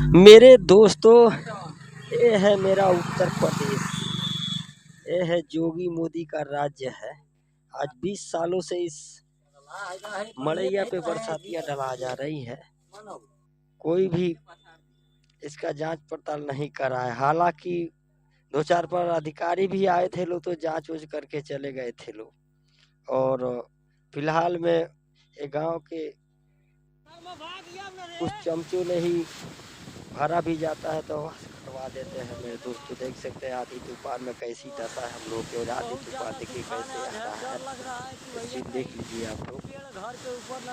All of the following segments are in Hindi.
मेरे दोस्तों, ये है मेरा उत्तर प्रदेश। ये है जोगी मोदी का राज्य है। आज 20 सालों से इस मड़ैया पे बरसातियां डला जा रही है। कोई भी इसका जांच पड़ताल नहीं कर रहा है। हालांकि 2-4 पर अधिकारी भी आए थे लोग, तो जांच उच करके चले गए थे लोग। और फिलहाल में ये गांव के कुछ चमचों ने ही भरा भी जाता है तो करवा देते हैं। मेरे दोस्तों देख सकते हैं आधी तूफान में कैसी दशा है हम लोग की। और आधी तूफान देखिए कैसे आ रहा है, सीन देख लीजिए आप लोग।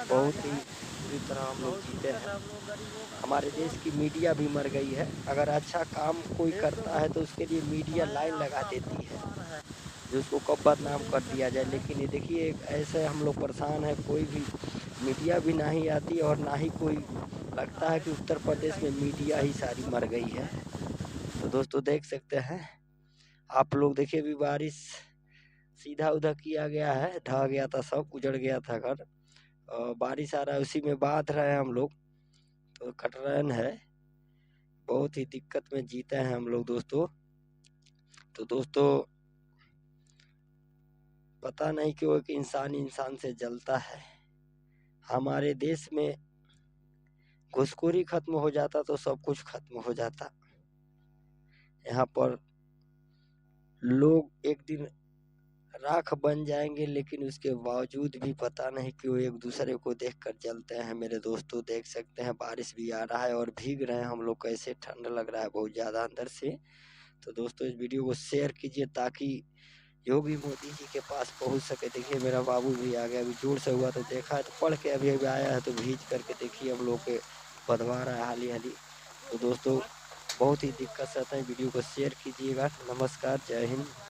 बहुत ही बुरी तरह हम लोग जीते हैं। हमारे देश की मीडिया भी मर गई है। अगर अच्छा काम कोई करता है तो उसके लिए मीडिया लाइन लगा देती है, जो उसको कब बदनाम कर दिया जाए। लेकिन ये देखिए ऐसे हम लोग परेशान है, कोई भी मीडिया भी नहीं आती और ना ही कोई, लगता है कि उत्तर प्रदेश में मीडिया ही सारी मर गई है। तो दोस्तों देख सकते हैं आप लोग, देखिए अभी बारिश सीधा उधर किया गया है, ढह गया था, सब उजड़ गया था घर। बारिश आ रहा है, उसी में बांध रहे हैं हम लोग। तो कटरैन है, बहुत ही दिक्कत में जीते हैं हम लोग दोस्तों। तो दोस्तों पता नहीं क्यों एक इंसान इंसान से जलता है। हमारे देश में घुसखोरी खत्म हो जाता तो सब कुछ खत्म हो जाता। यहाँ पर लोग एक दिन राख बन जाएंगे, लेकिन उसके बावजूद भी पता नहीं क्यों एक दूसरे को देखकर जलते हैं। मेरे दोस्तों देख सकते हैं बारिश भी आ रहा है और भीग रहे हैं हम लोग, कैसे ठंड लग रहा है बहुत ज़्यादा अंदर से। तो दोस्तों इस वीडियो को शेयर कीजिए ताकि योगी मोदी जी के पास पहुंच सके। देखिए मेरा बाबू भी आ गया, अभी जोर से हुआ तो देखा है, तो पढ़ के अभी अभी आया है, तो भीज करके देखिए हम लोग के बधवा रहा है हाली हाली। तो दोस्तों बहुत ही दिक्कत से आता है, वीडियो को शेयर कीजिएगा। नमस्कार, जय हिंद।